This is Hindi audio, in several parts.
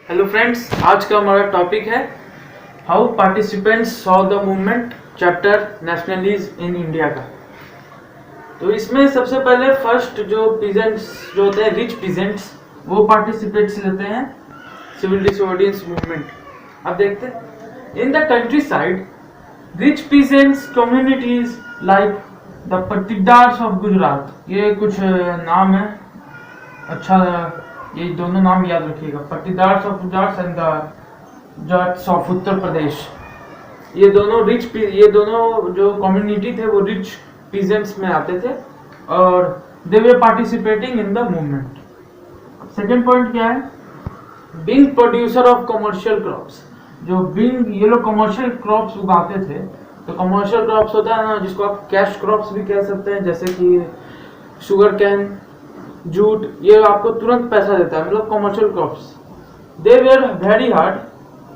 हेलो फ्रेंड्स, आज का हमारा टॉपिक है how participants saw the movement chapter nationalism in India का। तो इसमें सबसे पहले फर्स्ट जो पीजेंट्स जो होते हैं, रिच पीजेंट्स, वो पार्टिसिपेट्स लेते हैं सिविल डिसोबीडियंस मूवमेंट। अब देखते हैं in the countryside rich peasants communities like the Patidars of Gujarat, ये कुछ नाम है, अच्छा ये दोनों नाम याद रखिएगा, Patidars of Gujarat and the Jats of Uttar Pradesh. ये दोनों जो कम्युनिटी थे वो रिच पीजेंट्स में आते थे और they were participating in the movement. Second point क्या है, being producer of commercial crops. ये लोग कमर्शियल क्रॉप्स उगाते थे। तो कमर्शियल क्रॉप्स होता है ना, जिसको आप कैश क्रॉप्स भी कह सकते हैं, जैसे कि शुगर कैन, जूट, ये आपको तुरंत पैसा देता है, मतलब commercial crops. They were very hard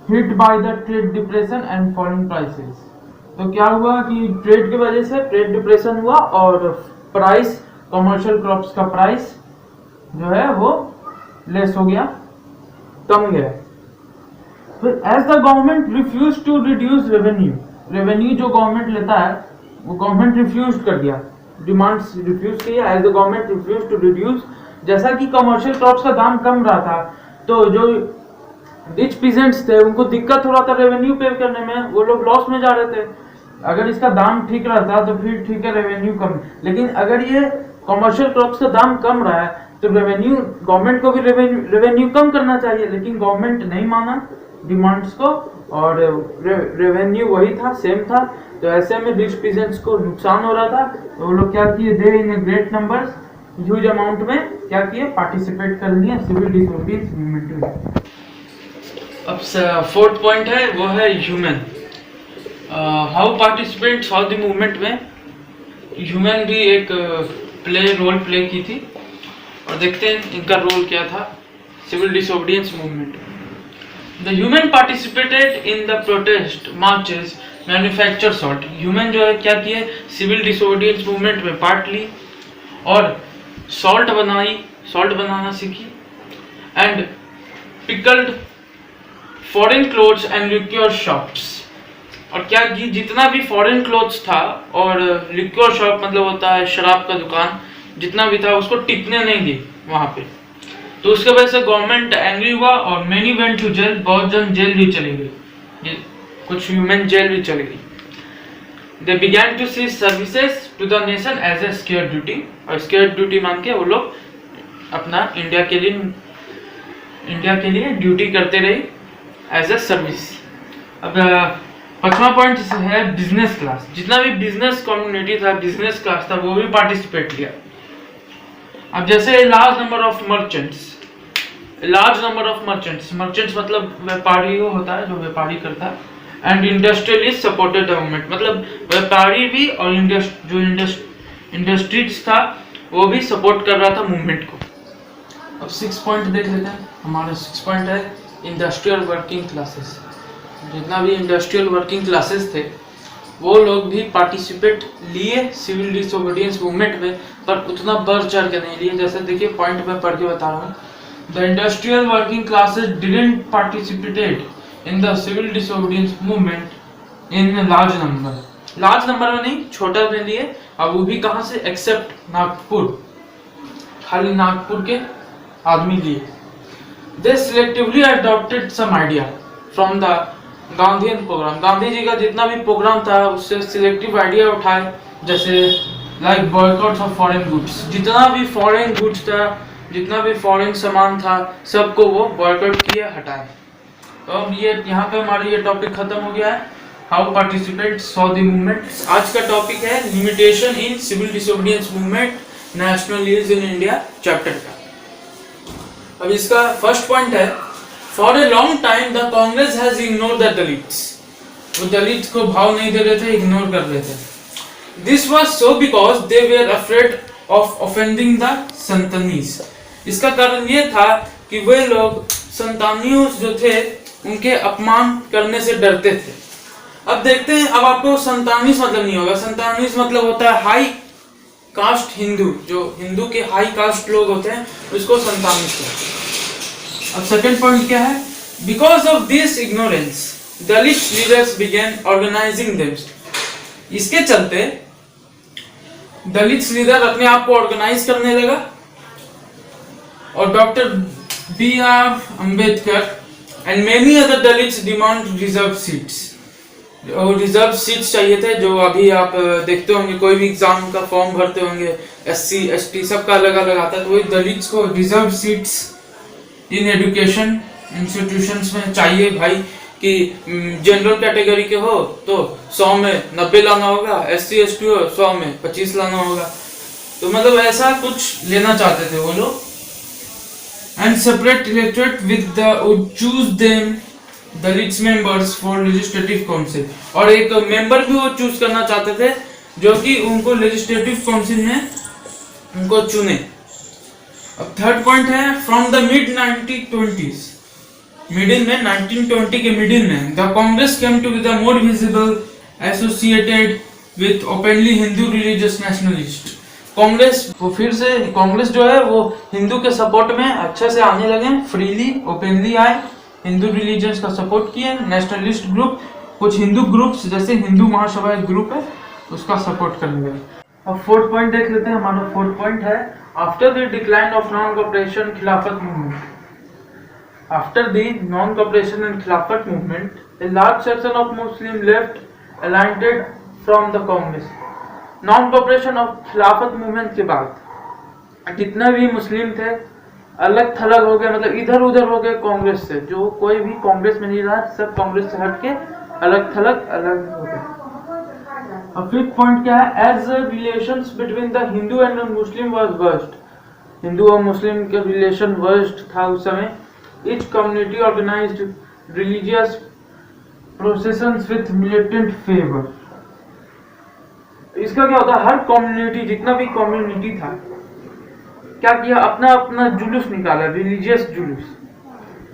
hit by the trade depression and falling prices. तो क्या हुआ कि ट्रेड की वजह से ट्रेड डिप्रेशन हुआ और प्राइस, कमर्शियल क्रॉप्स का प्राइस जो है वो लेस हो गया, कम गया। फिर as the government refuse to reduce revenue जो गवर्नमेंट लेता है वो गवर्नमेंट रिफ्यूज कर दिया, डिमांड्स रिफ्यूज किया, as the government refuse to reduce. जैसा कि कमर्शियल क्रॉप्स का दाम कम रहा था तो जो रिच पीजेंट्स थे उनको दिक्कत हो रहा था रेवेन्यू पे करने में, वो लोग लॉस में जा रहे थे। अगर इसका दाम ठीक रहता तो फिर ठीक है, रेवेन्यू कम। लेकिन अगर ये कमर्शियल क्रॉप्स का दाम कम रहा है तो रेवेन्यू, गवर्नमेंट को भी रेवेन्यू कम करना चाहिए, लेकिन गवर्नमेंट नहीं माना डिमांड्स को और रेवेन्यू वही था, सेम था। तो ऐसे में रिच पीजेंट्स को नुकसान हो रहा था, तो वो लोग क्या किए, they in great numbers, huge amount में क्या किए, पार्टिसिपेट कर लिए सिविल डिसोबीडियंस मूवमेंट में। अब फोर्थ पॉइंट है वो है human, how participants of the movement में ह्यूमन भी एक रोल प्ले की थी। और देखते हैं इनका रोल क्या था सिविल डिसोबीडियंस मूवमेंट में। The human participated in the protest marches, manufacture salt. Human जो है क्या किए, सिविल डिसोबीडियंस मूवमेंट में पार्ट ली और सॉल्ट बनाना सीखी and picketed foreign clothes and liquor shops. और क्या की, जितना भी फॉरेन क्लोथ्स था और लिक्योर शॉप मतलब होता है शराब का दुकान, जितना भी था उसको टिकने नहीं दी वहां पे। तो उसके वजह से गवर्नमेंट एंग्री हुआ और मेनी वेंट टू जेल, बहुत जन जेल भी चली गई, कुछ ह्यूमन जेल भी चली गई। They began to see services to the nation as a sacred duty, और स्केयर ड्यूटी मान के वो लोग अपना इंडिया के लिए ड्यूटी करते रही एज ए सर्विस। अब पांचवा पॉइंट है बिजनेस क्लास। जितना भी बिजनेस कम्युनिटी था, बिजनेस क्लास था, वो भी पार्टिसिपेट किया। अब जैसे लार्ज नंबर ऑफ मर्चेंट्स मतलब व्यापारी होता है, जो व्यापारी करता है, and industrialist supported the movement, मतलब व्यापारी भी और जो इंडस्ट्रीज था वो भी सपोर्ट कर रहा था मूवमेंट को। अब 6 पॉइंट देख लेते हैं। हमारा 6 पॉइंट है इंडस्ट्रियल वर्किंग क्लासेस। जितना भी इंडस्ट्रियल वर्किंग क्लासेस थे वो लोग भी पार्टिसिपेट लिए सिविल डिसोबीडियंस मूवमेंट में, पर उतना बढ़ चढ़ के नहीं लिए। जैसे देखिए पॉइंट में पढ़ के बता रहा हूँ, the industrial working classes didn't participated in the civil disobedience movement in large number में नहीं, छोटा में लिए। अब वो भी कहाँ से, एक्सेप्ट नागपुर, खाली नागपुर के आदमी लिए। They selectively adopted some idea from the Gandhian programme. Gandhi ji का जितना भी प्रोग्राम था उससे सिलेक्टिव आइडिया उठाए, जैसे like boycott of foreign goods. जितना भी फॉरेन गुड्स था, जितना भी फॉरेन सामान था, सबको वो बॉयकॉट किए, हटाए। तो अब ये यहाँ पे हमारा ये टॉपिक खत्म हो गया है, how participants saw the movement. आज का टॉपिक है limitation in civil disobedience movement nationalism in India chapter का। अब इसका फर्स्ट पॉइंट है, For a long time, the Congress has ignored the Dalits. वो दलित को भाव नहीं दे रहे थे, इग्नोर कर रहे थे। This was so because they were afraid of offending the संतानीज। इसका कारण ये था कि वे लोग संतानियों जो थे उनके अपमान करने से डरते थे। अब देखते हैं, अब आपको संतानीज मतलब नहीं होगा। संतानीज मतलब होता है हाई कास्ट हिंदू, जो हिंदू के हाई कास्ट लोग होते हैं उसको संतानीज कहते हैं। अब सेकंड पॉइंट क्या है, Because of this ignorance, Dalit leaders began organizing themselves. इसके चलते दलित लीडर अपने आप को ऑर्गेनाइज करने लगा और doctor B R Ambedkar and many other Dalits demand reserve seats. और रिजर्व सीट्स चाहिए थे, जो अभी आप देखते होंगे कोई भी एग्जाम का फॉर्म भरते होंगे, SC ST सबका अलग अलग आता है, तो वही दलित्स को reserve seats in education institutions में चाहिए भाई, कि जनरल कैटेगरी के हो तो 100 में 90 लाना होगा, SC ST हो 100 में 25 लाना होगा। तो मतलब ऐसा कुछ लेना चाहते थे वो लोग। And separate electorate with the wood choose them Dalit members for legislative council, और एक मेंबर भी वो चूज करना चाहते थे जो कि उनको लेजिस्लेटिव काउंसिल में उनको चुने। अब थर्ड पॉइंट है from the mid 1920s, middle में 1920 के मिडिल में the Congress came to be the more visible associated with openly Hindu religious nationalist. Congress वो फिर से कांग्रेस जो है वो हिंदू के सपोर्ट में अच्छे से आने लगे, फ्रीली ओपनली आए, हिंदू रिलीजियंस का सपोर्ट किए। नेशनलिस्ट ग्रुप, कुछ हिंदू ग्रुप्स जैसे हिंदू महासभा एक ग्रुप है उसका सपोर्ट करने लगे। अब फोर्थ पॉइंट देख लेते हैं। हमारा फोर्थ पॉइंट है after the decline of non cooperation खिलाफत movement. After the non-cooperation and Khilafat movement, a large section of Muslims left aligned from the Congress. Non-cooperation of Khilafat movement के बाद जितने भी मुस्लिम थे अलग थलग हो गए, मतलब इधर उधर हो गए कांग्रेस से। जो कोई भी कांग्रेस में नहीं रहा, सब कांग्रेस से हट के अलग थलग अलग हो गए। अब फिफ्थ पॉइंट क्या है? As relations between the Hindu and Muslim was worst, Hindu और मुस्लिम के रिलेशन वर्स्ट था उस समय। Each community organized religious processions with militant favor. इसका क्या होता है, हर कम्युनिटी जितना भी कम्युनिटी था क्या किया, अपना अपना जुलूस निकाला, रिलीजियस जुलूस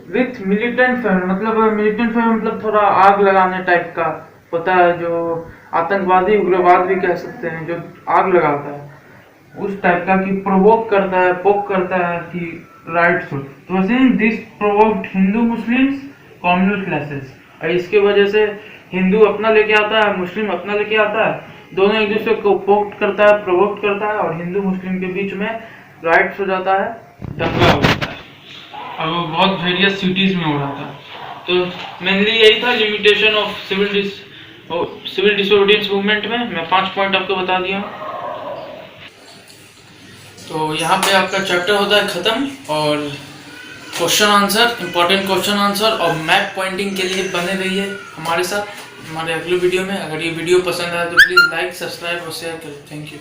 विथ मिलिटेंट फेवर। मतलब मिलिटेंट फेवर मतलब थोड़ा आग लगाने टाइप का होता है, जो आतंकवादी उग्रवाद भी कह सकते हैं, जो आग लगाता है उस टाइप का, कि प्रोवोक करता है, पोक करता है कि राइट शुड। तो this provoked Hindu Muslims communal clashes. और इसके वजह से हिंदू अपना लेके आता है, मुस्लिम अपना लेके आता है, दोनों एक दूसरे को पोक्ट करता है, प्रोवोक्ट करता है, और हिंदू मुस्लिम के बीच में राइट्स हो जाता है, दंगा हो जाता है। और वो बहुत वेरियस सिटीज में हो रहा था। तो मेनली यही था limitation of civil disobedience movement में। मैं 5 पॉइंट आपको बता दिया। तो यहाँ पे आपका चैप्टर होता है ख़त्म, और question answer, important question answer और मैप पॉइंटिंग के लिए बने रहिए हमारे साथ हमारे अगले वीडियो में। अगर ये वीडियो पसंद आए तो प्लीज़ लाइक, सब्सक्राइब और शेयर करें। Thank you.